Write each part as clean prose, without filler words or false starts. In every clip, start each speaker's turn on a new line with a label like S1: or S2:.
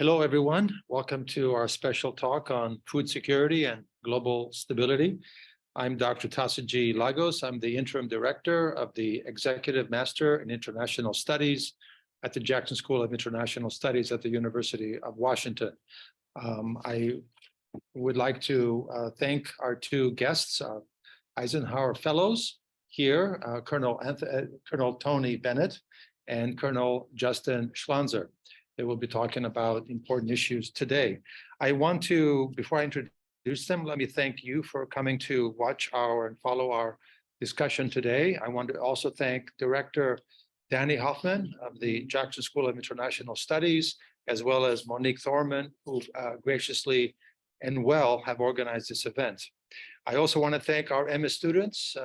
S1: Hello, everyone. Welcome to our special talk on food security and global stability. I'm Dr. Tasaji Lagos. I'm the interim director of the Executive Master in International Studies at the Jackson School of International Studies at the University of Washington. I would like to thank our two guests, Eisenhower Fellows here, Colonel Tony Bennett and Colonel Justin Schlanser. They will be talking about important issues today. I want to, before I introduce them, let me thank you for coming to watch and follow our discussion today. I want to also thank Director Danny Hoffman of the Jackson School of International Studies, as well as Monique Thorman, who graciously and well have organized this event. I also want to thank our MS students,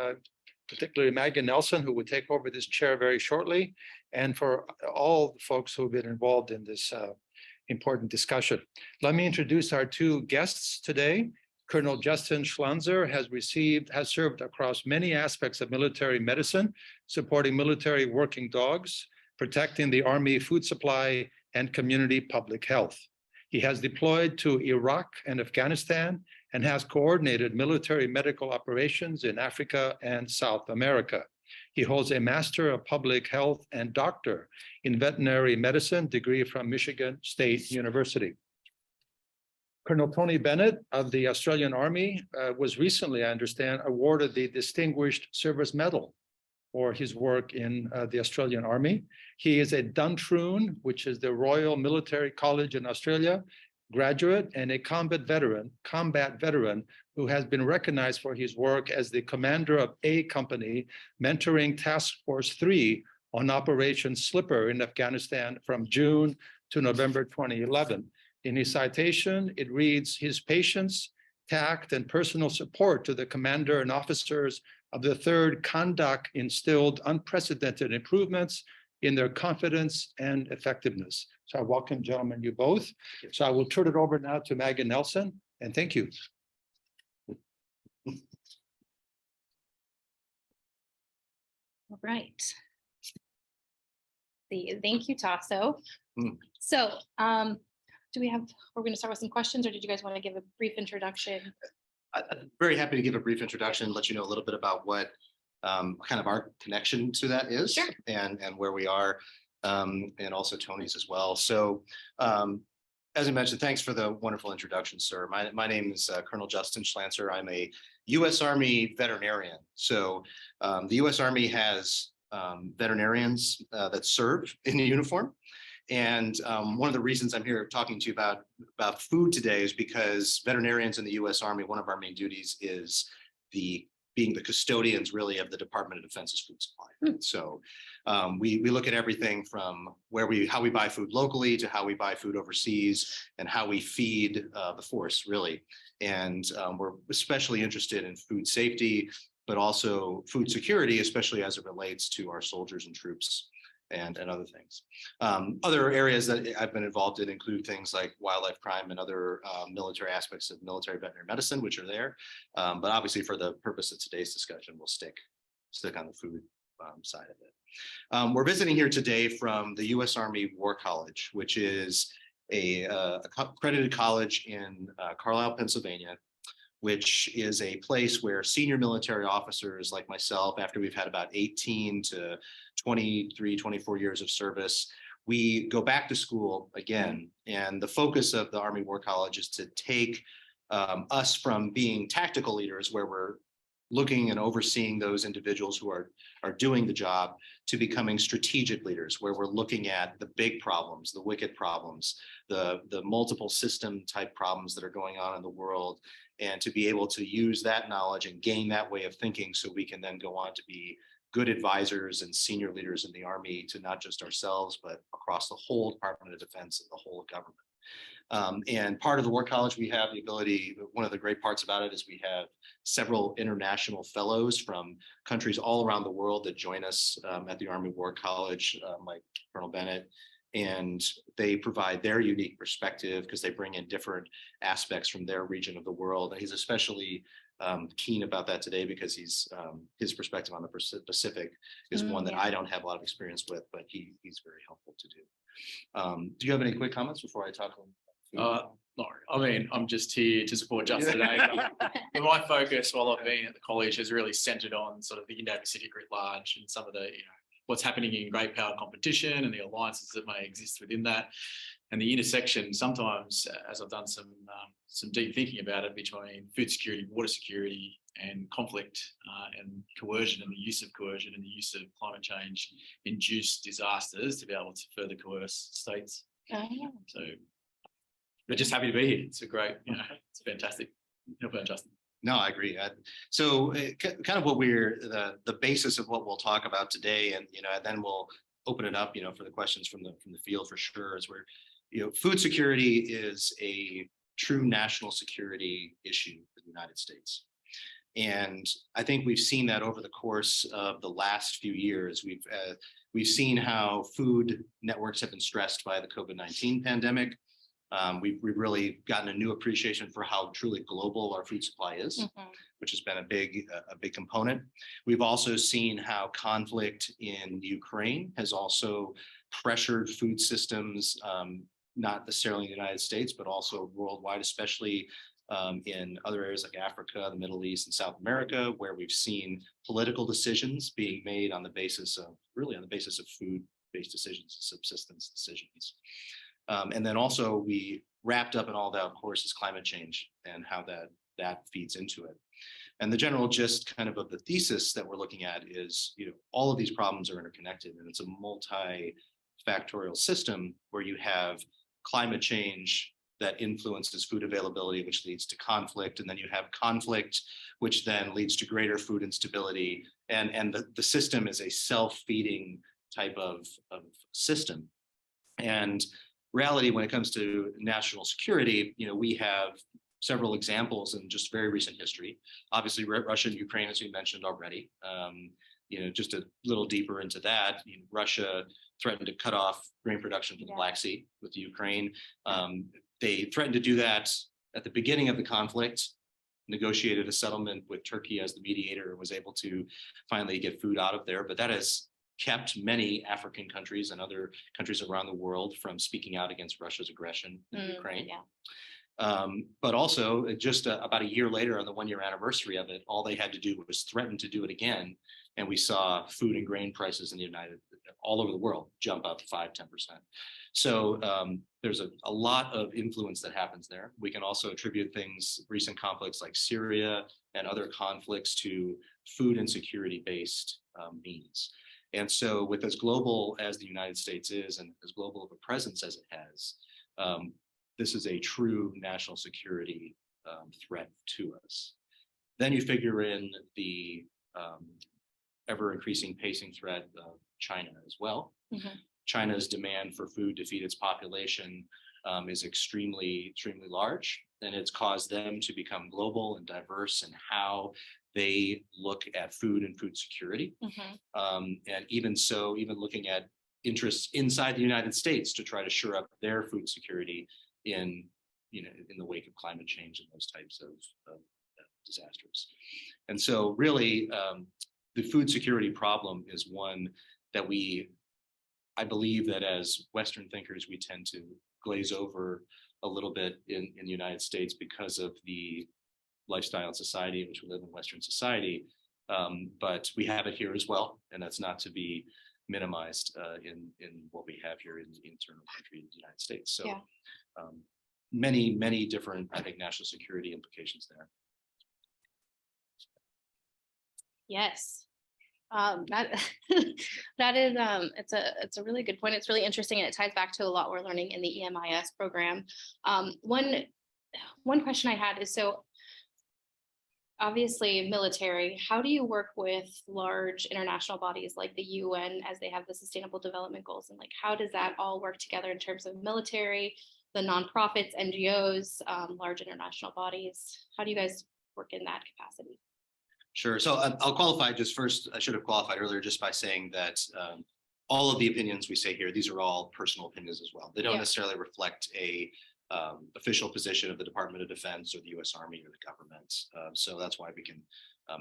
S1: particularly Megan Nelson, who will take over this chair very shortly, and for all the folks who have been involved in this important discussion. Let me introduce our two guests today. Colonel Justin Schlanser has served across many aspects of military medicine, supporting military working dogs, protecting the Army food supply, and community public health. He has deployed to Iraq and Afghanistan and has coordinated military medical operations in Africa and South America. He holds a Master of Public Health and Doctor in Veterinary Medicine degree from Michigan State University. Colonel Tony Bennett of the Australian Army was recently, I understand, awarded the Distinguished Service Medal for his work in the Australian Army. He is a Duntroon, which is the Royal Military College in Australia, graduate and a combat veteran who has been recognized for his work as the commander of A Company, mentoring Task Force 3 on Operation Slipper in Afghanistan from June to November 2011. In his citation, it reads, his patience, tact, and personal support to the commander and officers of the 3rd Kondak instilled unprecedented improvements in their confidence and effectiveness. So I welcome, gentlemen, you both. So I will turn it over now to Megan Nelson, and thank you.
S2: All right. Thank you, Tasso. So we're going to start with some questions, or did you guys want to give a brief introduction?
S3: I'm very happy to give a brief introduction, let you know a little bit about what kind of our connection to that is.
S2: Sure.
S3: and where we are, and also Tony's as well. So as I mentioned, thanks for the wonderful introduction, sir. My name is Colonel Justin Schlanser. I'm a U.S. Army veterinarian. So the U.S. Army has veterinarians that serve in the uniform. And one of the reasons I'm here talking to you about food today is because veterinarians in the U.S. Army, one of our main duties is being the custodians really of the Department of Defense's food supply. So we look at everything from how we buy food locally to how we buy food overseas and how we feed the force really. And we're especially interested in food safety, but also food security, especially as it relates to our soldiers and troops and other things. Other areas that I've been involved in include things like wildlife crime and other military aspects of military veterinary medicine, which are there. But obviously for the purpose of today's discussion, we'll stick on the food side of it. We're visiting here today from the U.S. Army War College, which is a accredited college in Carlisle, Pennsylvania, which is a place where senior military officers like myself, after we've had about 18 to 23, 24 years of service, we go back to school again. And the focus of the Army War College is to take us from being tactical leaders, where we're looking and overseeing those individuals who are doing the job, to becoming strategic leaders, where we're looking at the big problems, the wicked problems, the multiple system type problems that are going on in the world, and to be able to use that knowledge and gain that way of thinking so we can then go on to be good advisors and senior leaders in the Army to not just ourselves, but across the whole Department of Defense and the whole of government. And part of the War College, we have the ability, one of the great parts about it is we have several international fellows from countries all around the world that join us at the Army War College, like Colonel Bennett, and they provide their unique perspective because they bring in different aspects from their region of the world. And he's especially keen about that today because his perspective on the Pacific is one that I don't have a lot of experience with, but he's very helpful to do. Do you have any quick comments before I talk on food?
S4: No, I mean, I'm just here to support Justin today. But my focus while I've been at the college has really centered on sort of the Indo-Pacific writ large and some of the, what's happening in great power competition and the alliances that may exist within that. And the intersection sometimes, as I've done some deep thinking about it, between food security, water security, and conflict and coercion, and the use of coercion and the use of climate change induced disasters to be able to further coerce states. So we're just happy to be here. It's a great, it's fantastic. Help out, Justin.
S3: No, I agree. So kind of what we're the basis of what we'll talk about today, and and then we'll open it up, for the questions from the field for sure. Is where food security is a true national security issue for the United States, and I think we've seen that over the course of the last few years. We've seen how food networks have been stressed by the COVID-19 pandemic. We've really gotten a new appreciation for how truly global our food supply is, which has been a big component. We've also seen how conflict in Ukraine has also pressured food systems, not necessarily in the United States, but also worldwide, especially in other areas like Africa, the Middle East, and South America, where we've seen political decisions being made on the basis of food-based decisions, subsistence decisions. And then also we wrapped up in all that, of course, is climate change and how that feeds into it. And the general gist kind of the thesis that we're looking at is, all of these problems are interconnected, and it's a multifactorial system where you have climate change that influences food availability, which leads to conflict. And then you have conflict, which then leads to greater food instability. And the system is a self-feeding type of system. And reality, when it comes to national security, we have several examples in just very recent history. Obviously, Russia and Ukraine, as we mentioned already. Just a little deeper into that, Russia threatened to cut off grain production from the Black Sea with Ukraine. They threatened to do that at the beginning of the conflict, negotiated a settlement with Turkey as the mediator, and was able to finally get food out of there. But that has kept many African countries and other countries around the world from speaking out against Russia's aggression in Ukraine. But also, just about a year later, on the one-year anniversary of it, all they had to do was threaten to do it again. And we saw food and grain prices in all over the world jump up 5-10%. So there's a lot of influence that happens there. We can also attribute recent conflicts like Syria and other conflicts, to food insecurity-based means. And so with as global as the United States is, and as global of a presence as it has, this is a true national security threat to us. Then you figure in the ever-increasing pacing threat of China as well. China's demand for food to feed its population is extremely large, and it's caused them to become global and diverse in how they look at food and food security. And even looking at interests inside the United States to try to shore up their food security in the wake of climate change and those types of disasters. And so really, the food security problem is one that I believe that as Western thinkers, we tend to glaze over a little bit in the United States because of the lifestyle and society in which we live in Western society. But we have it here as well, and that's not to be minimized in what we have here in the internal country of the United States. So many different, I think, national security implications there.
S2: Yes. That is it's a really good point. It's really interesting, and it ties back to a lot we're learning in the EMIS program. One question I had is, so obviously military, how do you work with large international bodies like the UN as they have the Sustainable Development Goals, and how does that all work together in terms of military, the nonprofits, NGOs, large international bodies? How do you guys work in that capacity?
S3: Sure. So I'll qualify just first. I should have qualified earlier just by saying that all of the opinions we say here, these are all personal opinions as well. They don't necessarily reflect a official position of the Department of Defense or the U.S. Army or the government. So that's why we can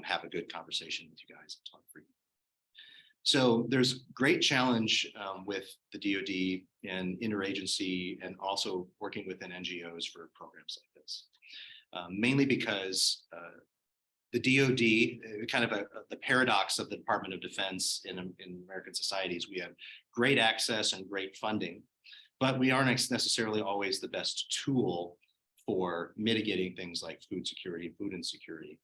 S3: have a good conversation with you guys and talk freely. So there's great challenge with the DoD and interagency and also working within NGOs for programs like this, mainly because the DoD, kind of the paradox of the Department of Defense in American societies, we have great access and great funding, but we aren't necessarily always the best tool for mitigating things like food security, food insecurity.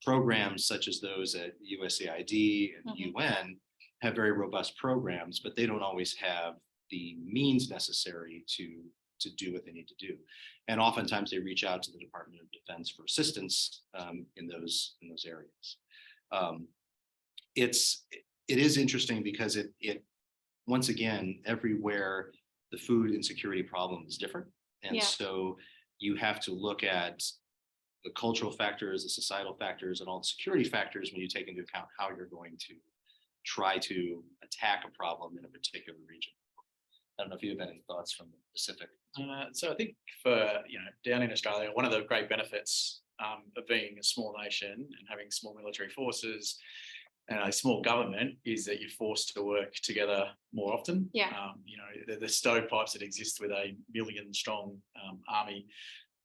S3: Programs such as those at USAID and UN have very robust programs, but they don't always have the means necessary to do what they need to do. And oftentimes they reach out to the Department of Defense for assistance in those areas. It is interesting because it once again, everywhere the food insecurity problem is different. And so you have to look at the cultural factors, the societal factors, and all the security factors when you take into account how you're going to try to attack a problem in a particular region. I don't know if you have any thoughts from the Pacific.
S4: So I think for, down in Australia, one of the great benefits of being a small nation and having small military forces and a small government is that you're forced to work together more often. The stovepipes that exist with a million-strong army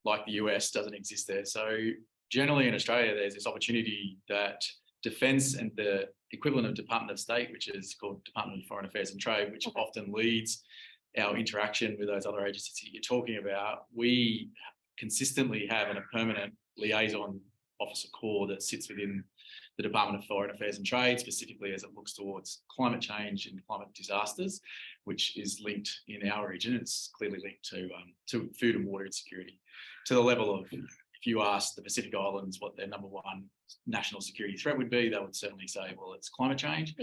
S4: like the US doesn't exist there. So generally in Australia, there's this opportunity that defence and the equivalent of Department of State, which is called Department of Foreign Affairs and Trade, which often leads our interaction with those other agencies that you're talking about, we consistently have a permanent liaison officer corps that sits within the Department of Foreign Affairs and Trade, specifically as it looks towards climate change and climate disasters, which is linked in our region. It's clearly linked to food and water insecurity, to the level of, if you ask the Pacific Islands what their number one national security threat would be, they would certainly say, well, it's climate change.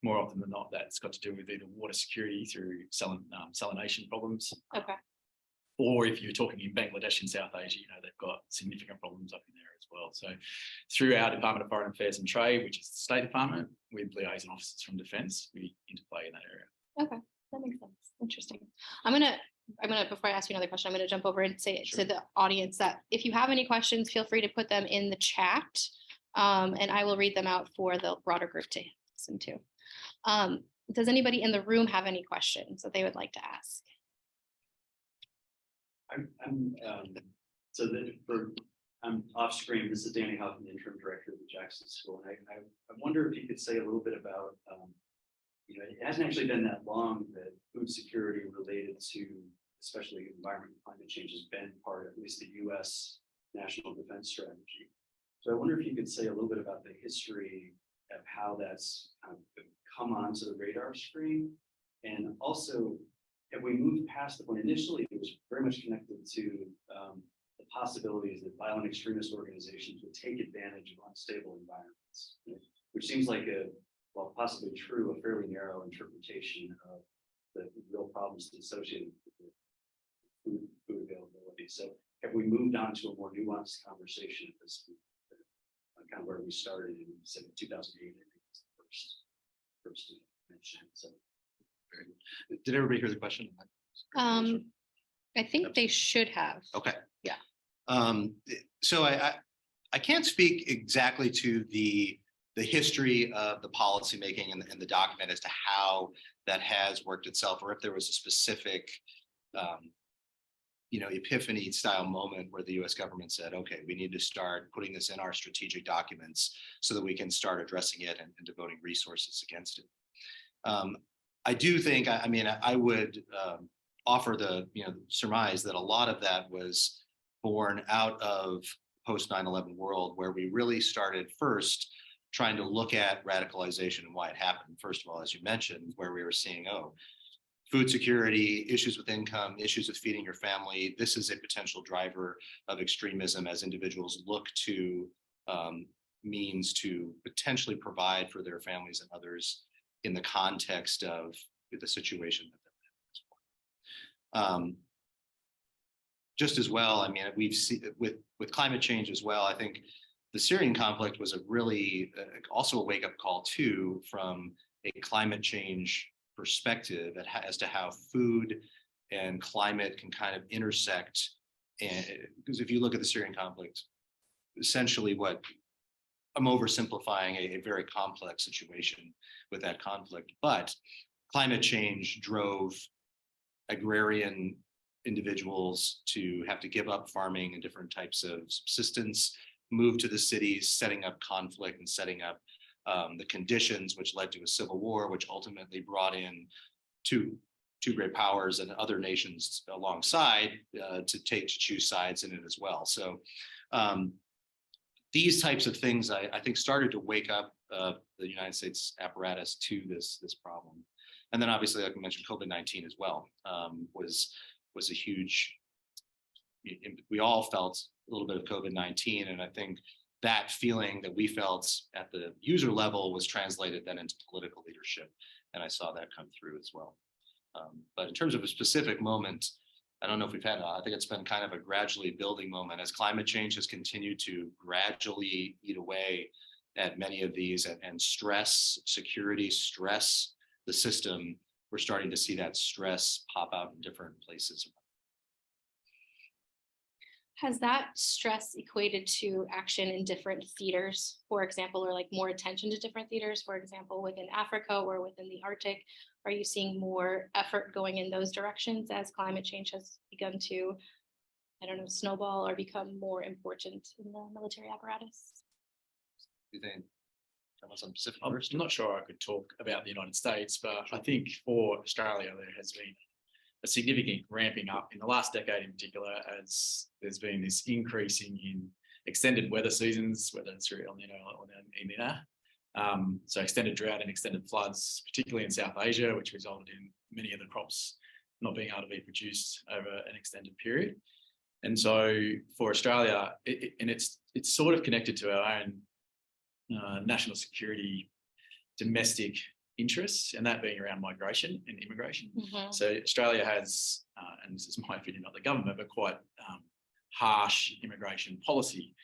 S4: More often than not, that's got to do with either water security through salination problems. Or if you're talking in Bangladesh and South Asia, they've got significant problems up in there as well. So through our Department of Foreign Affairs and Trade, which is the State Department, with liaison officers from Defence, we interplay in that area.
S2: Okay, that makes sense. Interesting. I'm gonna, before I ask you another question, I'm gonna jump over and say to the audience that if you have any questions, feel free to put them in the chat, and I will read them out for the broader group to listen to. Does anybody in the room have any questions that they would like to ask?
S5: I'm off screen. This is Danny Huffman, interim director of the Jackson School, and I wonder if you could say a little bit about, it hasn't actually been that long that food security related to, especially environment and climate change, has been part of at least the U.S. national defense strategy. So I wonder if you could say a little bit about the history of how that's kind of come onto the radar screen, and also, have we moved past the point? Initially, it was very much connected to the possibilities that violent extremist organizations would take advantage of unstable environments, which seems like while possibly true, a fairly narrow interpretation of the real problems associated with food availability. So have we moved on to a more nuanced conversation at this point, kind of where we started in 2008, I think was the first mention. So.
S3: Did everybody hear the question?
S2: I think they should have.
S3: Okay.
S2: Yeah.
S3: So I can't speak exactly to the history of the policymaking and the document as to how that has worked itself, or if there was a specific, epiphany style moment where the U.S. government said, okay, we need to start putting this in our strategic documents so that we can start addressing it and devoting resources against it. I do think, I would offer the surmise that a lot of that was born out of post 9/11 world, where we really started first trying to look at radicalization and why it happened. First of all, as you mentioned, where we were seeing, food security, issues with income, issues with feeding your family. This is a potential driver of extremism as individuals look to means to potentially provide for their families and others in the context of the situation that they're in. Just as well, we've seen with climate change as well. I think the Syrian conflict was a really also a wake-up call too, from a climate change perspective as to how food and climate can kind of intersect. And because if you look at the Syrian conflict, essentially what I'm oversimplifying a very complex situation with that conflict, but climate change drove agrarian individuals to have to give up farming and different types of subsistence, move to the cities, setting up conflict and setting up the conditions which led to a civil war, which ultimately brought in two great powers and other nations alongside to choose sides in it as well. So these types of things, I think, started to wake up the United States apparatus to this problem. And then obviously, like I mentioned, COVID-19 as well was a huge, we all felt a little bit of COVID-19. And I think that feeling that we felt at the user level was translated then into political leadership. And I saw that come through as well. But in terms of a specific moment, I don't know if we've had, I think it's been kind of a gradually building moment as climate change has continued to gradually eat away at many of these and stress security, stress the system. We're starting to see that stress pop out in different places.
S2: Has that stress equated to action in different theaters, for example, or like more attention to different theaters, for example, within Africa or within the Arctic? Are you seeing more effort going in those directions as climate change has begun to, I don't know, snowball or become more important in the military apparatus?
S3: Do you think?
S4: I'm not sure I could talk about the United States, but I think for Australia, there has been a significant ramping up in the last decade in particular, as there's been this increasing in extended weather seasons, whether it's through El Nino or El Nina. So extended drought and extended floods, particularly in South Asia, which resulted in many of the crops not being able to be produced over an extended period. And so for Australia, it's sort of connected to our own national security, domestic interests, and that being around migration and immigration.
S2: Mm-hmm.
S4: So Australia has, and this is my opinion, not the government, but quite harsh immigration policy.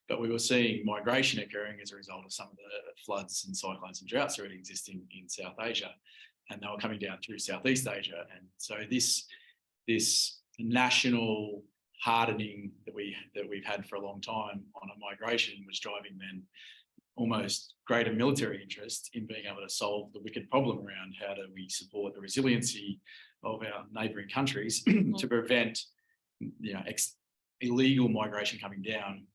S4: But we were seeing migration occurring as a result of some of the floods and cyclones and droughts already existing in South Asia, and they were coming down through Southeast Asia. And so this national hardening that we've had for a long time on a migration was driving then almost greater military interest in being able to solve the wicked problem around how do we support the resiliency of our neighbouring countries to prevent, illegal migration coming down,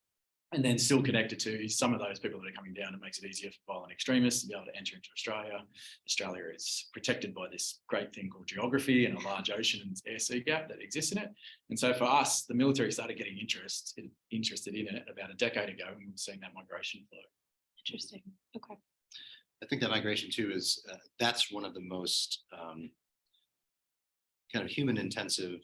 S4: and then still connected to some of those people that are coming down. It makes it easier for violent extremists to be able to enter into Australia. Australia is protected by this great thing called geography and a large ocean and air sea gap that exists in it. And so for us, the military started getting interested in it about a decade ago, and we've seen that migration flow.
S2: Interesting. Okay.
S3: I think that migration too is that's one of the most kind of human intensive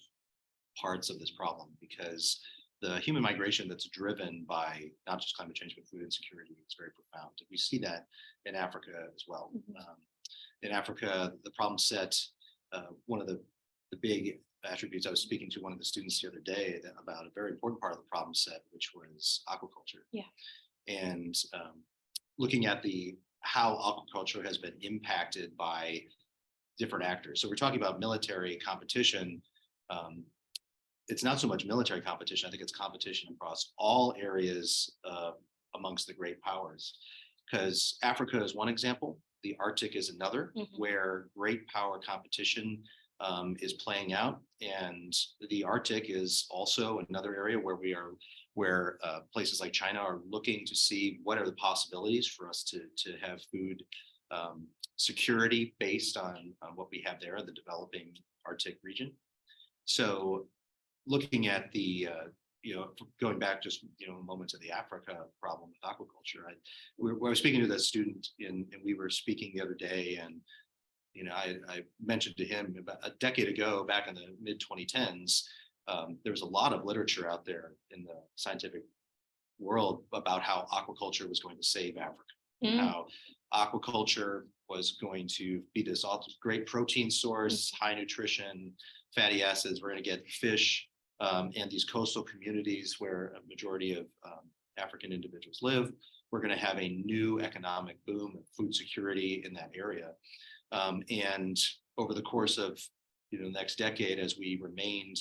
S3: parts of this problem, because the human migration that's driven by not just climate change but food insecurity is very profound. We see that in Africa as well.
S2: Mm-hmm.
S3: In Africa, the problem set, one of the big attributes, I was speaking to one of the students the other day about a very important part of the problem set, which was aquaculture.
S2: Yeah.
S3: And looking at how aquaculture has been impacted by different actors. So we're talking about military competition. It's not so much military competition. I think it's competition across all areas amongst the great powers, because Africa is one example. The Arctic is another, where great power competition is playing out. And the Arctic is also another area where places like China are looking to see what are the possibilities for us to have food security based on what we have there in the developing Arctic region. So looking at going back just a moment to the Africa problem with aquaculture, I was speaking to that student and we were speaking the other day, and I mentioned to him about a decade ago, back in the mid 2010s, there was a lot of literature out there in the scientific world about how aquaculture was going to save Africa, how aquaculture was going to be this great protein source, high nutrition, fatty acids. We're going to get fish and these coastal communities where a majority of African individuals live. We're going to have a new economic boom of food security in that area. And over the course of the next decade, as we remained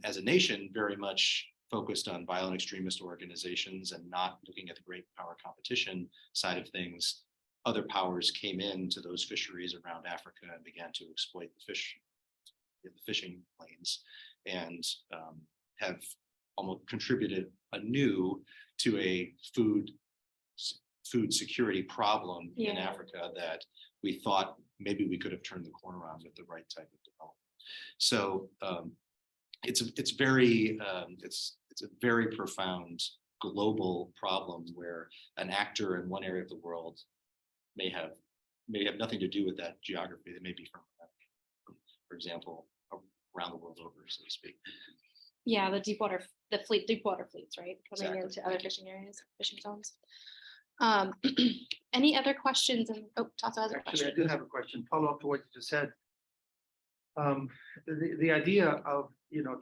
S3: as a nation very much focused on violent extremist organizations and not looking at the great power competition side of things, other powers came into those fisheries around Africa and began to exploit the fishing lanes, and have almost contributed anew to a food security problem in Africa that we thought maybe we could have turned the corner on with the right type of development. So it's a very profound global problem where an actor in one area of the world may have nothing to do with that geography. They may be from, for example, around the world over, so to speak.
S2: Yeah, the deep water fleets, right? Coming into other fishing areas, fishing zones. Any other questions? And Tasso has a question.
S1: Actually, I do have a question. Follow up to what you just said. The idea of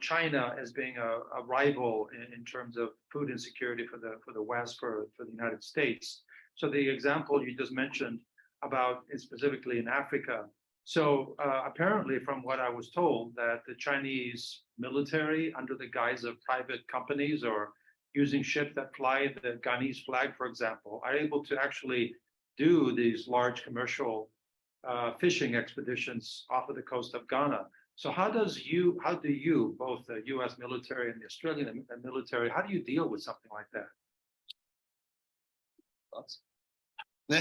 S1: China as being a rival in terms of food insecurity for the West, for the United States. So the example you just mentioned about specifically in Africa. So apparently, from what I was told, that the Chinese military, under the guise of private companies or using ships that fly the Ghanese flag, for example, are able to actually do these large commercial fishing expeditions off of the coast of Ghana. So how do you, both the U.S. military and the Australian military, how do you deal with something like that?
S3: Thoughts? No,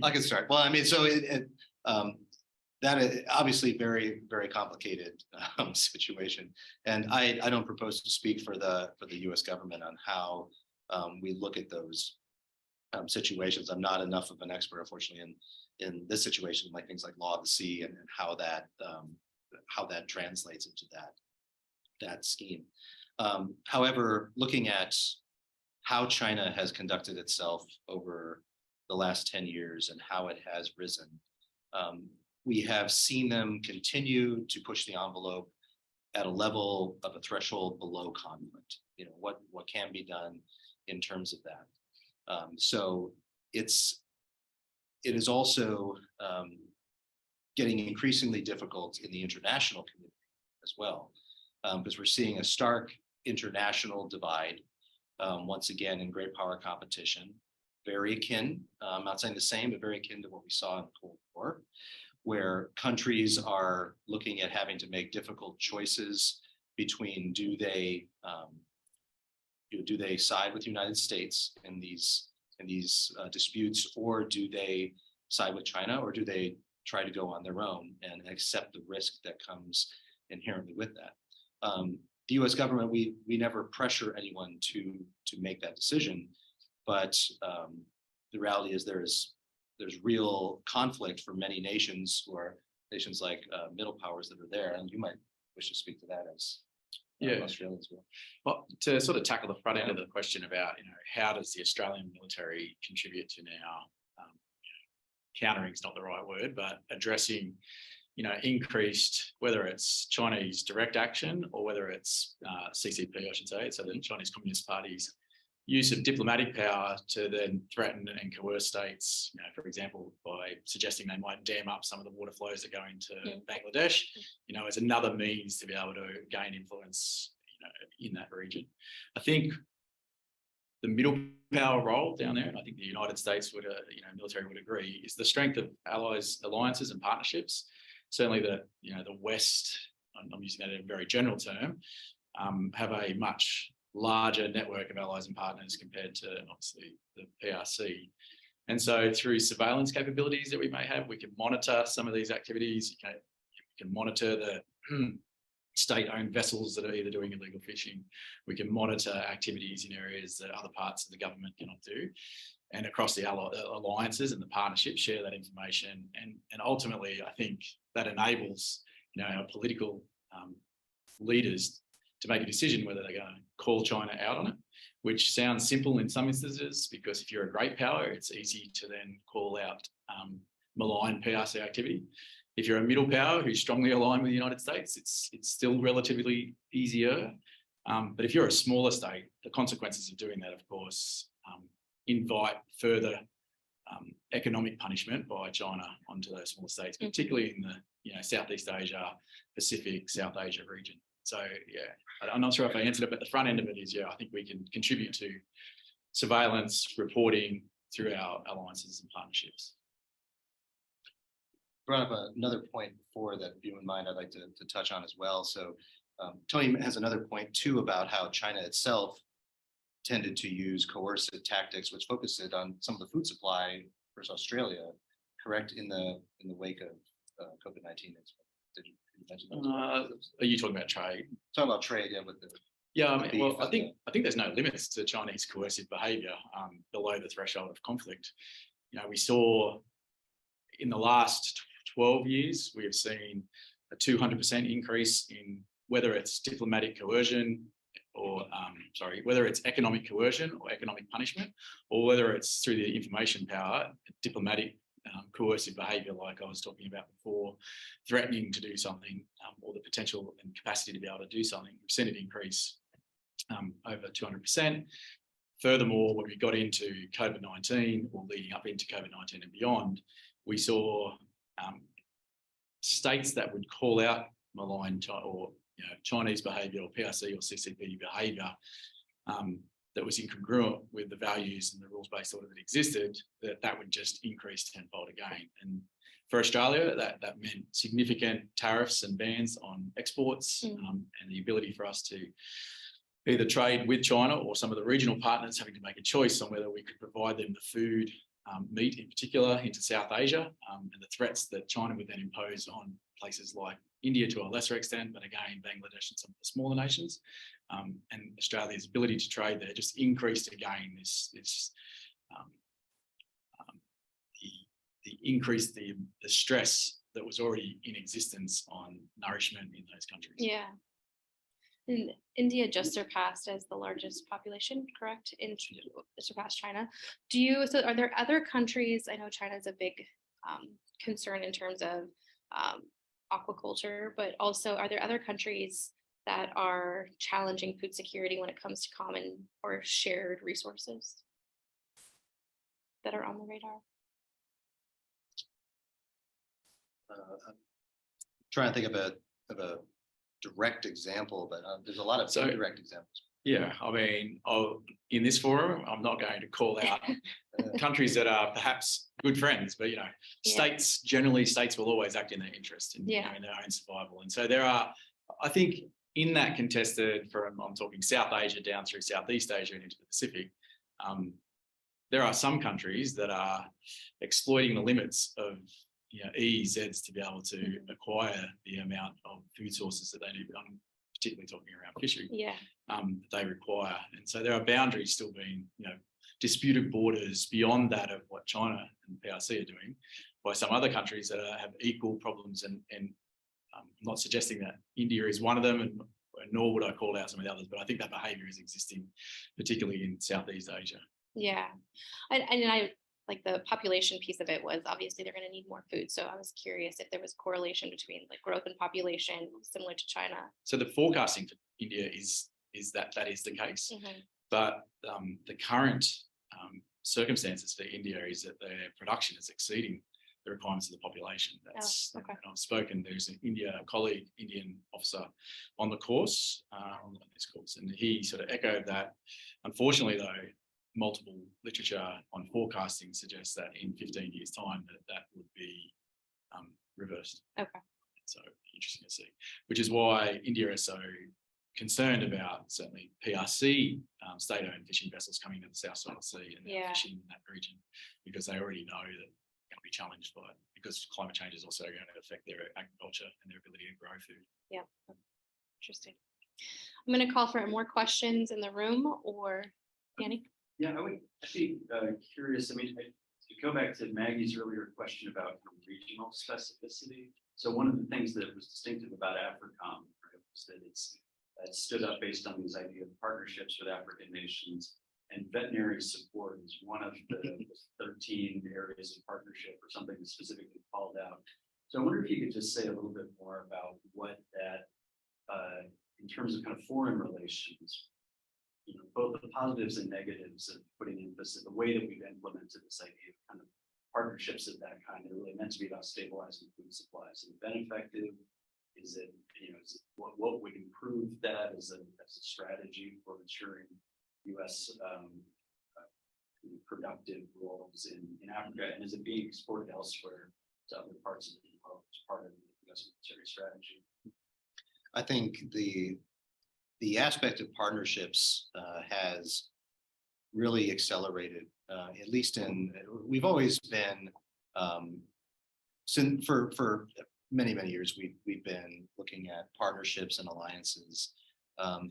S3: I can start. Well, I mean, so that is obviously very, very complicated situation, and I don't propose to speak for the U.S. government on how we look at those situations. I'm not enough of an expert, unfortunately, in this situation, like things like law of the sea and how that translates into that scheme. However, looking at how China has conducted itself over the last 10 years and how it has risen, we have seen them continue to push the envelope at a level of a threshold below conflict. What can be done in terms of that. So it is also getting increasingly difficult in the international community as well, because we're seeing a stark international divide once again in great power competition, very akin, I'm not saying the same, but very akin to what we saw in the Cold War, where countries are looking at having to make difficult choices between do they side with the United States in these disputes, or do they side with China, or do they try to go on their own and accept the risk that comes inherently with that. The U.S. government, we never pressure anyone to make that decision, but the reality is there's real conflict for many nations, who are nations like middle powers that are there, and you might wish to speak to that as Australia as well.
S4: Well, to sort of tackle the front end of the question about how does the Australian military contribute to now countering is not the right word, but addressing increased, whether it's Chinese direct action or whether it's CCP, I should say, so the Chinese Communist Party's use of diplomatic power to then threaten and coerce states, for example, by suggesting they might dam up some of the water flows that go into Bangladesh, as another means to be able to gain influence, in that region. I think the middle power role down there, and I think the United States would, military would agree, is the strength of alliances and partnerships. Certainly the West, I'm using that in a very general term, have a much larger network of allies and partners compared to obviously the PRC. And so through surveillance capabilities that we may have, we can monitor some of these activities. You can monitor the state-owned vessels that are either doing illegal fishing. We can monitor activities in areas that other parts of the government cannot do. And across the alliances and the partnerships, share that information. And ultimately, I think that enables our political leaders to make a decision whether they're going to call China out on it, which sounds simple in some instances, because if you're a great power, it's easy to then call out malign PRC activity. If you're a middle power who's strongly aligned with the United States, it's still relatively easier. But if you're a smaller state, the consequences of doing that, of course, invite further economic punishment by China onto those smaller states, particularly in the Southeast Asia, Pacific, South Asia region. So yeah, I'm not sure if I answered it, but the front end of it is, yeah, I think we can contribute to surveillance reporting through our alliances and partnerships.
S3: Brought up another point before that, if you wouldn't mind, I'd like to touch on as well. So Tony has another point too about how China itself tended to use coercive tactics, which focused on some of the food supply versus Australia, correct, in the wake of COVID-19. Did you mention that?
S4: Are you talking about trade?
S3: Talking about trade, yeah, with the
S4: Yeah, I
S3: the
S4: mean, well,
S3: beef
S4: I
S3: and
S4: think there's no limits to Chinese coercive behaviour below the threshold of conflict. You know, we saw in the last 12 years, we have seen a 200% increase in whether it's diplomatic coercion or, whether it's economic coercion or economic punishment, or whether it's through the information power, diplomatic coercive behaviour, like I was talking about before, threatening to do something or the potential and capacity to be able to do something. We've seen it increase over 200%. Furthermore, when we got into COVID-19 or leading up into COVID-19 and beyond, we saw states that would call out malign or Chinese behaviour or PRC or CCP behaviour that was incongruent with the values and the rules-based order that existed, that would just increase tenfold again. And for Australia, that meant significant tariffs and bans on exports and the ability for us to either trade with China or some of the regional partners having to make a choice on whether we could provide them the food, meat in particular, into South Asia, and the threats that China would then impose on places like India to a lesser extent, but again, Bangladesh and some of the smaller nations. And Australia's ability to trade there just increased again the stress that was already in existence on nourishment in those countries.
S2: Yeah. And India just surpassed as the largest population, correct? Surpassed China. So are there other countries? I know China is a big concern in terms of aquaculture, but also are there other countries that are challenging food security when it comes to common or shared resources that are on the radar?
S3: I'm trying to think of a direct example, but there's a lot of indirect examples.
S4: Yeah, I mean, in this forum, I'm not going to call out countries that are perhaps good friends, but states will always act in their interest in, in their own survival. And so there are, I think, in that contested, I'm talking South Asia down through Southeast Asia and into the Pacific, there are some countries that are exploiting the limits of EEZs to be able to acquire the amount of food sources that they need. I'm particularly talking around fishery. That they require, and so there are boundaries still being, disputed borders beyond that of what China and PRC are doing by some other countries that have equal problems. And I'm not suggesting that India is one of them, and nor would I call out some of the others, but I think that behaviour is existing, particularly in Southeast Asia.
S2: Yeah, and I like the population piece of it was obviously they're going to need more food. So I was curious if there was correlation between like growth in population similar to China.
S4: So the forecasting for India is that is the case, but the current circumstances for India is that their production is exceeding the requirements of the population. That's and I've spoken. There's an Indian officer on the course, on this course, and he sort of echoed that. Unfortunately, though, multiple literature on forecasting suggests that in 15 years' time that would be reversed.
S2: Okay.
S4: So interesting to see, which is why India is so concerned about certainly PRC state-owned fishing vessels coming to the South China Sea and fishing in that region, because they already know that they're going to be challenged by it, because climate change is also going to affect their agriculture and their ability to grow food.
S2: Yeah, interesting. I'm going to call for more questions in the room, or Danny?
S5: Yeah, I'd be curious. I mean, to go back to Maggie's earlier question about regional specificity. So one of the things that was distinctive about AFRICOM, right, was that it stood up based on these idea of partnerships with African nations, and veterinary support is one of the 13 areas of partnership or something that's specifically called out. So I wonder if you could just say a little bit more about what that, in terms of kind of foreign relations, both the positives and negatives of putting emphasis, the way that we've implemented this idea of kind of partnerships of that kind, they're really meant to be about stabilizing food supplies. Have they been effective? Is it, what would improve that as a strategy for ensuring U.S. Productive roles in Africa, and is it being exported elsewhere to other parts of the world as part of the U.S. military strategy?
S3: I think the aspect of partnerships has really accelerated, at least we've always been, for many years, we've been looking at partnerships and alliances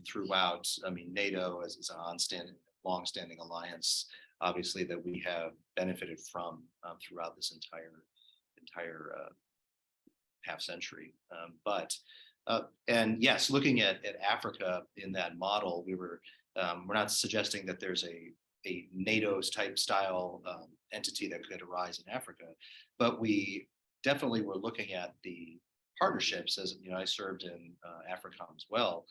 S3: throughout. I mean, NATO is an long-standing alliance, obviously, that we have benefited from throughout this entire half century. And yes, looking at Africa in that model, we're not suggesting that there's a NATO's type style entity that could arise in Africa, but we definitely were looking at the partnerships. As I served in AFRICOM as well,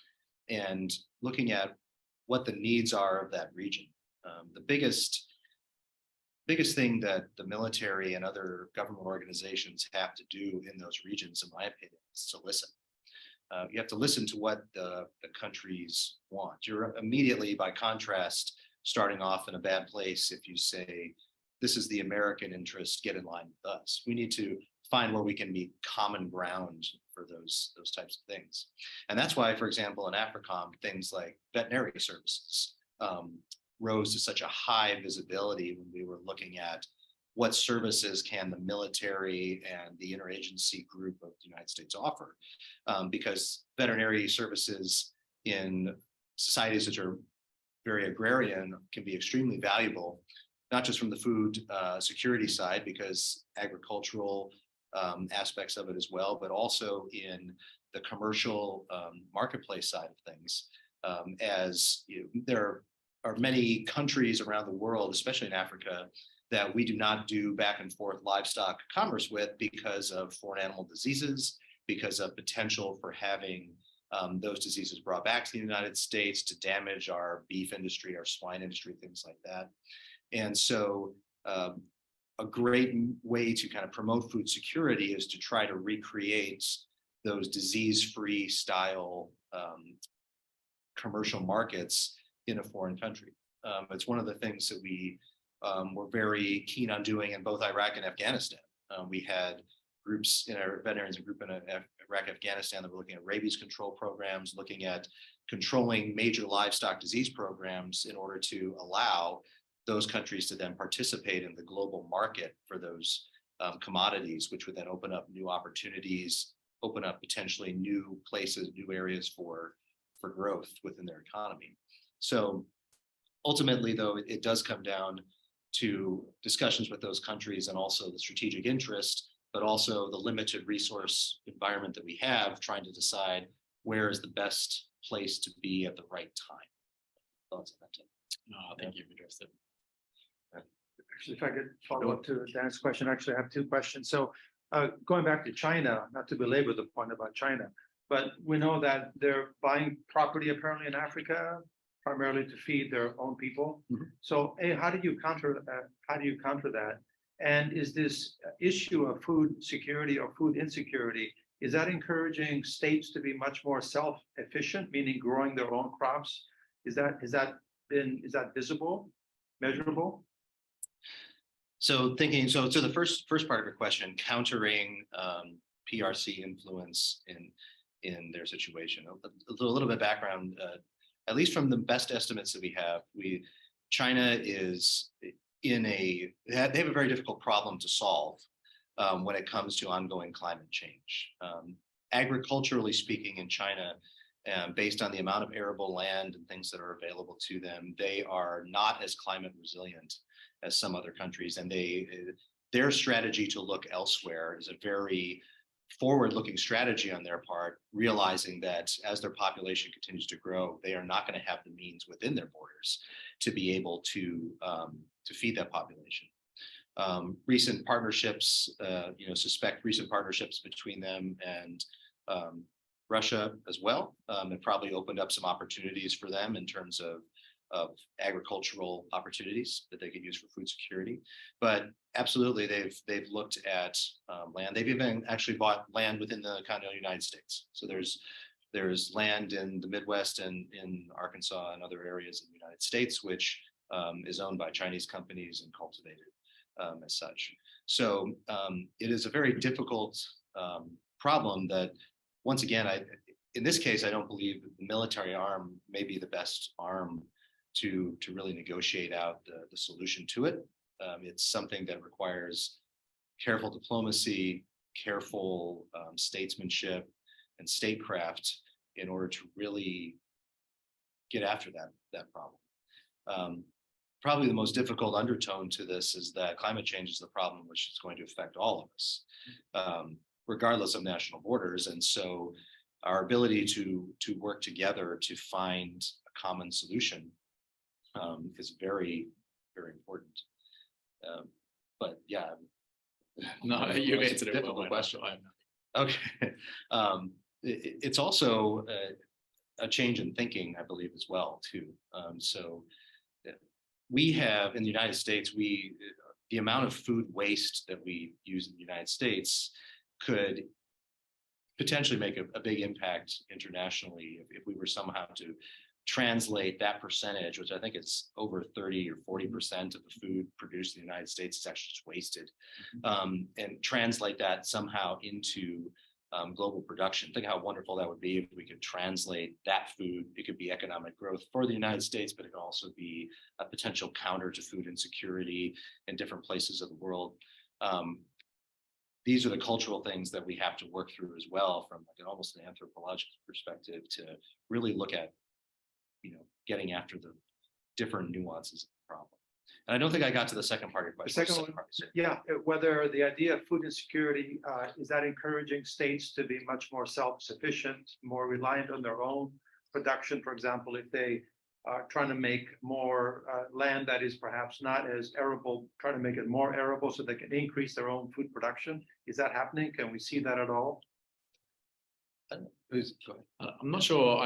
S3: and looking at what the needs are of that region. The biggest thing that the military and other government organizations have to do in those regions, in my opinion, is to listen. You have to listen to what the countries want. You're immediately, by contrast, starting off in a bad place if you say, this is the American interest, get in line with us. We need to find where we can meet common ground for those types of things. And that's why, for example, in AFRICOM, things like veterinary services rose to such a high visibility when we were looking at what services can the military and the interagency group of the United States offer. Because veterinary services in societies which are very agrarian can be extremely valuable, not just from the food security side, because agricultural aspects of it as well, but also in the commercial marketplace side of things. There are many countries around the world, especially in Africa, that we do not do back and forth livestock commerce with because of foreign animal diseases, because of potential for having those diseases brought back to the United States to damage our beef industry, our swine industry, things like that. And so a great way to kind of promote food security is to try to recreate those disease-free style commercial markets in a foreign country. It's one of the things that we were very keen on doing in both Iraq and Afghanistan. We had groups in our veterinarians group in Iraq, Afghanistan, that were looking at rabies control programs, looking at controlling major livestock disease programs in order to allow those countries to then participate in the global market for those commodities, which would then open up new opportunities, open up potentially new places, new areas for growth within their economy. So ultimately, though, it does come down to discussions with those countries and also the strategic interest, but also the limited resource environment that we have, trying to decide where is the best place to be at the right time. Thoughts on that, Tim?
S4: No, I think you've addressed it.
S1: Actually, if I could follow up to Dan's question, actually, I have two questions. So going back to China, not to belabor the point about China, but we know that they're buying property apparently in Africa, primarily to feed their own people.
S3: Mm-hmm.
S1: So, how do you counter that? And is this issue of food security or food insecurity, is that encouraging states to be much more self-efficient, meaning growing their own crops? Is that visible, measurable?
S3: So the first part of your question, countering PRC influence in their situation. A little bit of background, at least from the best estimates that we have, China is they have a very difficult problem to solve when it comes to ongoing climate change. Agriculturally speaking, in China, based on the amount of arable land and things that are available to them, they are not as climate resilient as some other countries. And their strategy to look elsewhere is a very forward-looking strategy on their part, realizing that as their population continues to grow, they are not going to have the means within their borders to be able to feed that population. Recent partnerships, suspect recent partnerships between them and Russia as well, have probably opened up some opportunities for them in terms of agricultural opportunities that they could use for food security. But absolutely, they've looked at land. They've even actually bought land within the continental United States. So there's land in the Midwest and in Arkansas and other areas in the United States, which is owned by Chinese companies and cultivated as such. So it is a very difficult problem that, once again, in this case, I don't believe the military arm may be the best arm to really negotiate out the solution to it. It's something that requires careful diplomacy, careful statesmanship, and statecraft in order to really get after that problem. Probably the most difficult undertone to this is that climate change is the problem which is going to affect all of us, regardless of national borders. And so our ability to work together to find a common solution is very, very important. But yeah.
S4: No, you
S3: It's a
S4: answered it
S3: difficult
S4: well.
S3: question.
S4: I have nothing.
S3: Okay. It's also a change in thinking, I believe, as well, too. So we have in the United States, the amount of food waste that we use in the United States could potentially make a big impact internationally if we were somehow to translate that percentage, which I think is over 30 or 40% of the food produced in the United States is actually just wasted, and translate that somehow into global production. Think how wonderful that would be if we could translate that food. It could be economic growth for the United States, but it could also be a potential counter to food insecurity in different places of the world. These are the cultural things that we have to work through as well, from like almost an anthropological perspective, to really look at, getting after the different nuances of the problem. And I don't think I got to the second part of your question.
S1: The second one, whether the idea of food insecurity, is that encouraging states to be much more self-sufficient, more reliant on their own production? For example, if they are trying to make more land that is perhaps not as arable, trying to make it more arable so they can increase their own food production. Is that happening? Can we see that at all?
S4: I'm not sure.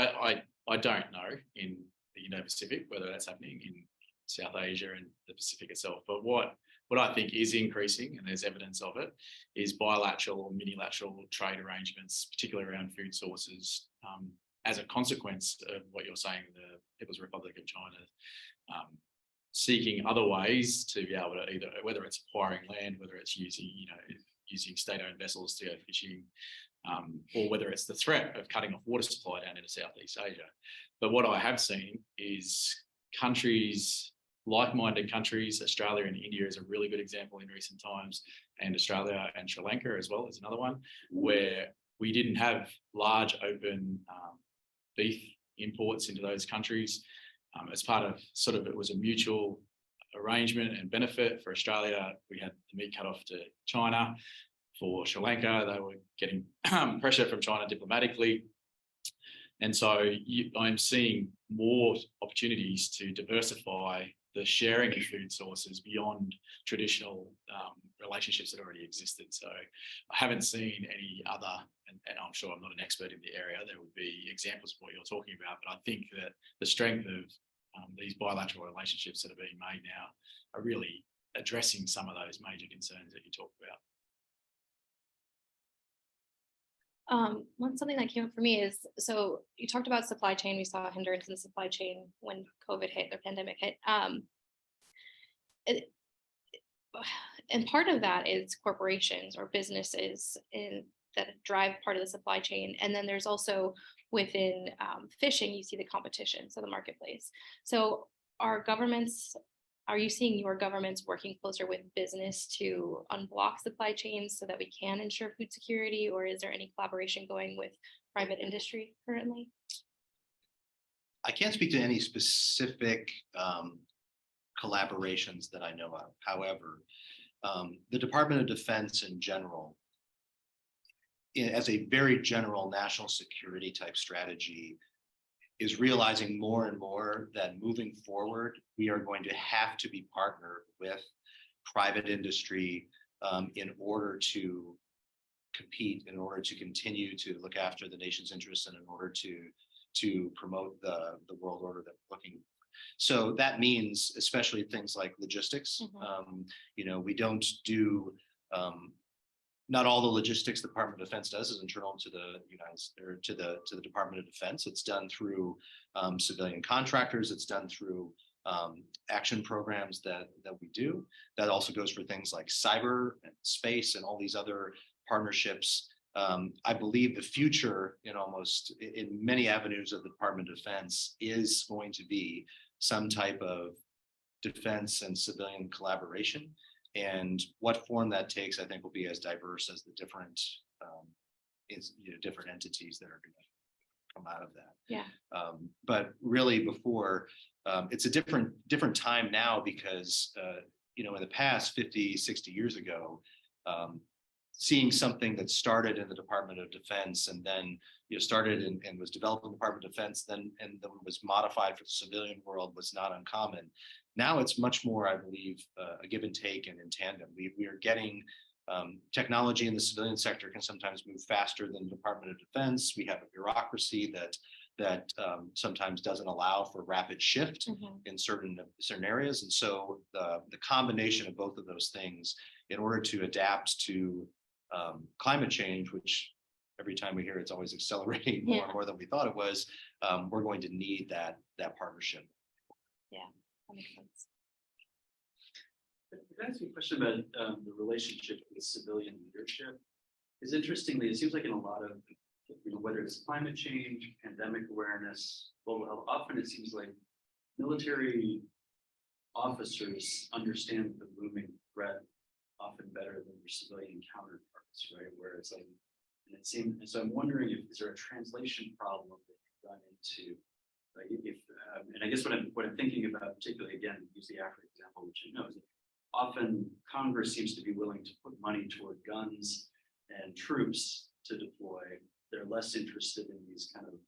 S4: I don't know in the Indo-Pacific whether that's happening in South Asia and the Pacific itself. But what I think is increasing, and there's evidence of it, is bilateral or minilateral trade arrangements, particularly around food sources, as a consequence of what you're saying, the People's Republic of China seeking other ways to be able to either, whether it's acquiring land, whether it's using state-owned vessels to go fishing, or whether it's the threat of cutting off water supply down into Southeast Asia. But what I have seen is countries, like-minded countries, Australia and India is a really good example in recent times, and Australia and Sri Lanka as well is another one, where we didn't have large open beef imports into those countries. As part of it was a mutual arrangement and benefit. For Australia, we had the meat cut off to China. For Sri Lanka, they were getting pressure from China diplomatically. And so I'm seeing more opportunities to diversify the sharing of food sources beyond traditional relationships that already existed. So I haven't seen any other, and I'm sure I'm not an expert in the area, there would be examples of what you're talking about, but I think that the strength of these bilateral relationships that are being made now are really addressing some of those major concerns that you talked about.
S2: Something that came up for me is, so you talked about supply chain. We saw a hindrance in the supply chain when COVID hit, the pandemic hit. And part of that is corporations or businesses that drive part of the supply chain. And then there's also within fishing, you see the competition, so the marketplace. So are you seeing your governments working closer with business to unblock supply chains so that we can ensure food security, or is there any collaboration going with private industry currently?
S3: I can't speak to any specific collaborations that I know of. However, the Department of Defense in general, as a very general national security type strategy, is realizing more and more that moving forward, we are going to have to be partnered with private industry in order to compete, in order to continue to look after the nation's interests, and in order to promote the world order that we're looking. So that means especially things like logistics. We don't do not all the logistics the Department of Defense does is internal to the to the Department of Defense. It's done through civilian contractors. It's done through action programs that we do. That also goes for things like cyber and space and all these other partnerships. I believe the future in many avenues of the Department of Defense is going to be some type of defense and civilian collaboration. And what form that takes, I think, will be as diverse as the different different entities that are going to come out of that.
S2: Yeah.
S3: But really, before it's a different time now because in the past 50, 60 years ago, seeing something that started in the Department of Defense and then started and was developed in the Department of Defense, then was modified for the civilian world was not uncommon. Now it's much more, I believe, a give and take and in tandem. We are getting technology in the civilian sector can sometimes move faster than the Department of Defense. We have a bureaucracy that sometimes doesn't allow for rapid shift in certain areas. And so the combination of both of those things in order to adapt to climate change, which every time we hear it's always accelerating more and more than we thought it was, we're going to need that partnership.
S2: Yeah, that makes sense.
S5: Can I ask you a question about the relationship with civilian leadership? Because interestingly, it seems like in a lot of, whether it's climate change, pandemic awareness, global health, often it seems like military officers understand the looming threat often better than their civilian counterparts, right? Where it's like, and it seems, and so I'm wondering if is there a translation problem that you run into, like if, and I guess what I'm thinking about, particularly again, use the Africa example, which you know is often Congress seems to be willing to put money toward guns and troops to deploy. They're less interested in these kind of,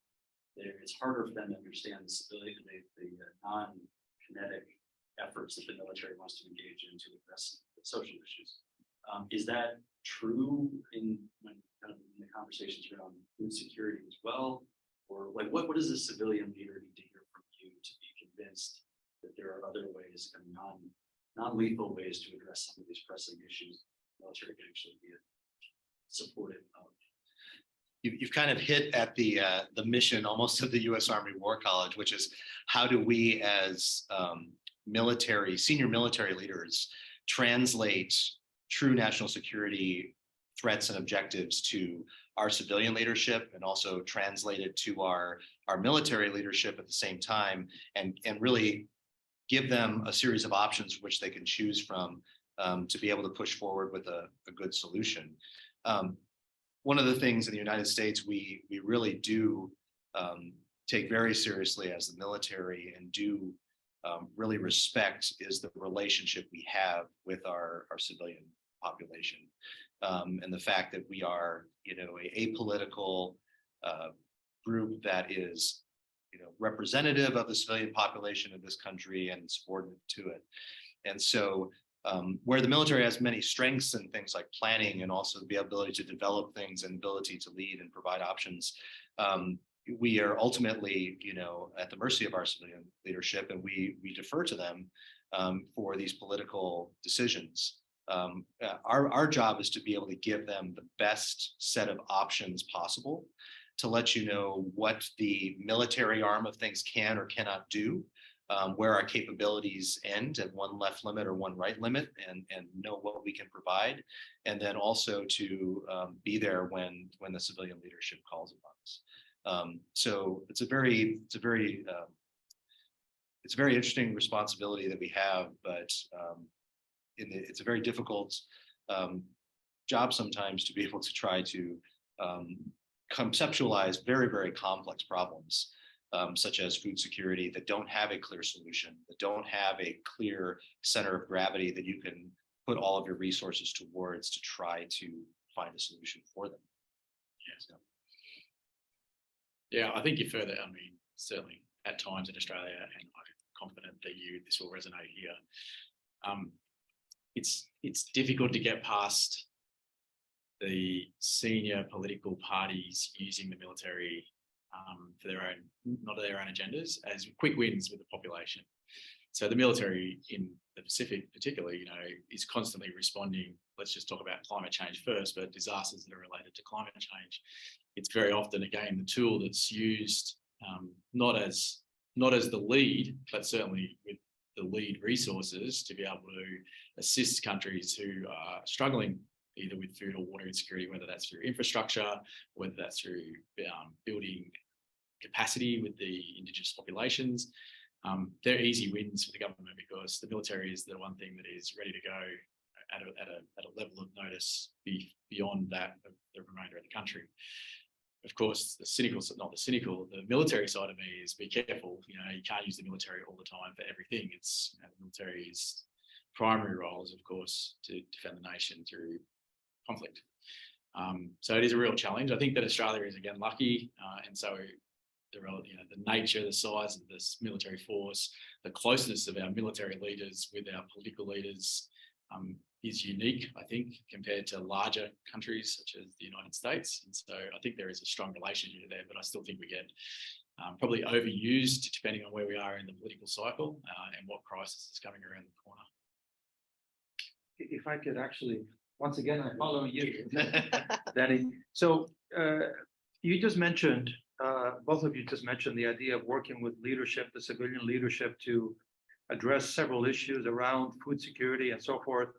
S5: it's harder for them to understand the civilian, the non-kinetic efforts that the military wants to engage in to address the social issues. Is that true in the conversations around food security as well? Or like what does a civilian leader need to hear from you to be convinced that there are other ways, kind of non-lethal ways to address some of these pressing issues the military can actually be supportive of?
S3: You've kind of hit at the mission almost of the U.S. Army War College, which is how do we as senior military leaders translate true national security threats and objectives to our civilian leadership and also translate it to our military leadership at the same time and really give them a series of options which they can choose from to be able to push forward with a good solution. One of the things in the United States we really do take very seriously as the military and do really respect is the relationship we have with our civilian population. And the fact that we are, a apolitical group that is, representative of the civilian population of this country and subordinate to it. And so where the military has many strengths and things like planning and also the ability to develop things and ability to lead and provide options, we are ultimately, at the mercy of our civilian leadership, and we defer to them for these political decisions. Our job is to be able to give them the best set of options possible to let you know what the military arm of things can or cannot do, where our capabilities end at one left limit or one right limit, and know what we can provide, and then also to be there when the civilian leadership calls upon us. So it's a very interesting responsibility that we have, but it's a very difficult job sometimes to be able to try to conceptualize very, very complex problems, such as food security, that don't have a clear solution, that don't have a clear center of gravity that you can put all of your resources towards to try to find a solution for them.
S4: Yeah, I think you further, certainly at times in Australia, and I'm confident that this will resonate here. It's difficult to get past the senior political parties using the military for their own, not their own agendas, as quick wins with the population. So the military in the Pacific, particularly, is constantly responding. Let's just talk about climate change first, but disasters that are related to climate change. It's very often, again, the tool that's used not as the lead, but certainly with the lead resources to be able to assist countries who are struggling either with food or water insecurity, whether that's through infrastructure, whether that's through building capacity with the indigenous populations. They're easy wins for the government because the military is the one thing that is ready to go at a level of notice beyond that of the remainder of the country. Of course, the military side of me is be careful. You can't use the military all the time for everything. It's the military's primary role is, of course, to defend the nation through conflict. So it is a real challenge. I think that Australia is again lucky, and so the nature, the size of this military force, the closeness of our military leaders with our political leaders is unique, I think, compared to larger countries such as the United States. And so I think there is a strong relationship there, but I still think we get probably overused depending on where we are in the political cycle and what crisis is coming around the corner.
S1: If I could actually, once again, I follow you, Danny. So you just mentioned, both of you just mentioned the idea of working with leadership, the civilian leadership, to address several issues around food security and so forth.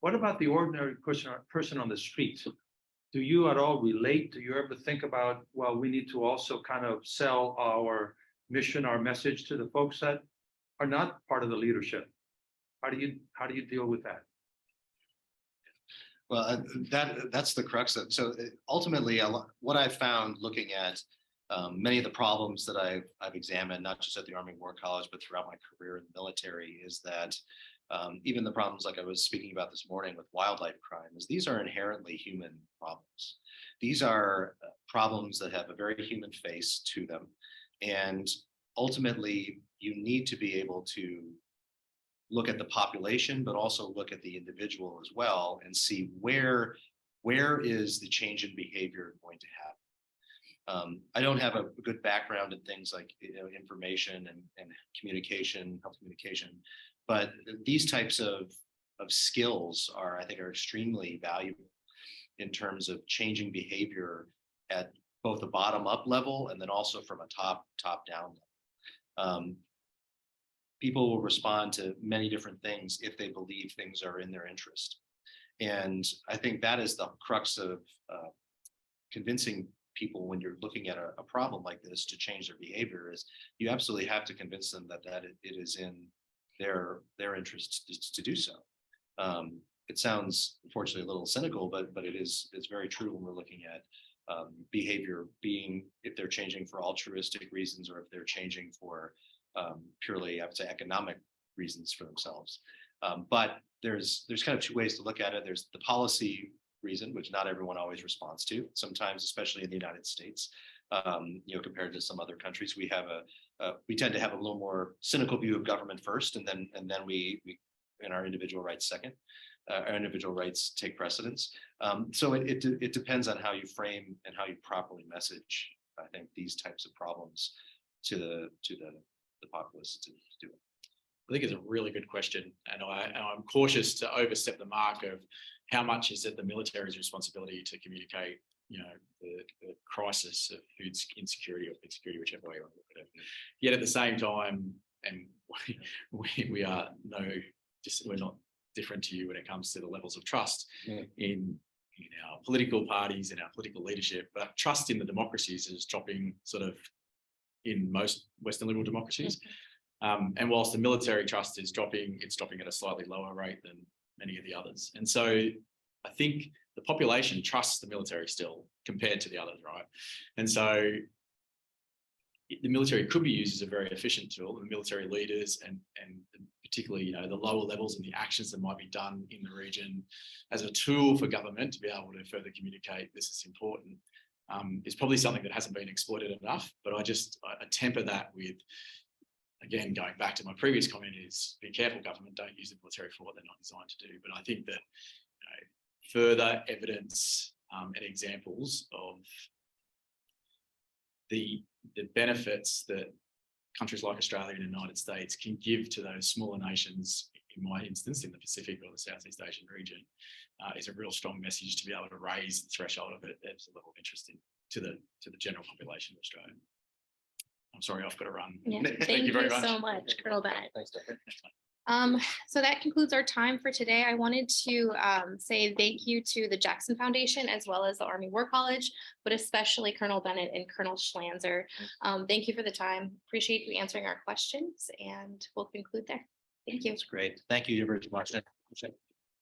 S1: What about the ordinary person on the street? Do you at all relate? Do you ever think about, well, we need to also kind of sell our mission, our message to the folks that are not part of the leadership? How do you deal with that?
S3: Well, that's the crux of it. So ultimately, what I've found looking at many of the problems that I've examined, not just at the Army War College, but throughout my career in the military, is that even the problems like I was speaking about this morning with wildlife crime, is these are inherently human problems. These are problems that have a very human face to them. And ultimately, you need to be able to look at the population, but also look at the individual as well and see where is the change in behavior going to happen. I don't have a good background in things like information and communication, health communication, but these types of skills I think are extremely valuable in terms of changing behavior at both the bottom up level and then also from a top down level. People will respond to many different things if they believe things are in their interest. And I think that is the crux of convincing people when you're looking at a problem like this to change their behavior, is you absolutely have to convince them that it is in their interest to do so. It sounds unfortunately a little cynical, but it's very true when we're looking at behavior being, if they're changing for altruistic reasons or if they're changing for purely, I would say, economic reasons for themselves. But there's kind of two ways to look at it. There's the policy reason, which not everyone always responds to. Sometimes, especially in the United States, compared to some other countries, we tend to have a little more cynical view of government first, and then we and our individual rights second. Our individual rights take precedence. So it depends on how you frame and how you properly message, I think, these types of problems to the populace to do it.
S4: I think it's a really good question, and I'm cautious to overstep the mark of how much is it the military's responsibility to communicate, the crisis of food insecurity or food security, whichever way you want to look at it. Yet at the same time, and we're not different to you when it comes to the levels of trust in our political parties and our political leadership, but trust in the democracies is dropping sort of in most Western liberal democracies. And whilst the military trust is dropping, it's dropping at a slightly lower rate than many of the others. And so I think the population trusts the military still compared to the others, right? And so the military could be used as a very efficient tool, the military leaders and particularly, the lower levels and the actions that might be done in the region as a tool for government to be able to further communicate this is important. Is probably something that hasn't been exploited enough, but I temper that with, again, going back to my previous comment, is be careful, government, don't use the military for what they're not designed to do. But I think that further evidence and examples of the benefits that countries like Australia and the United States can give to those smaller nations, in my instance, in the Pacific or the Southeast Asian region, is a real strong message to be able to raise the threshold of it as a level of interest to the general population of Australia. I'm sorry, I've got to run.
S2: Yeah. Thank you
S4: very much.
S2: so much, Colonel Bennett.
S3: Thanks, Dr.
S2: So that concludes our time for today. I wanted to say thank you to the Jackson Foundation as well as the Army War College, but especially Colonel Bennett and Colonel Schlanser. Thank you for the time. Appreciate you answering our questions, and we'll conclude there. Thank you.
S3: That's great. Thank you very much.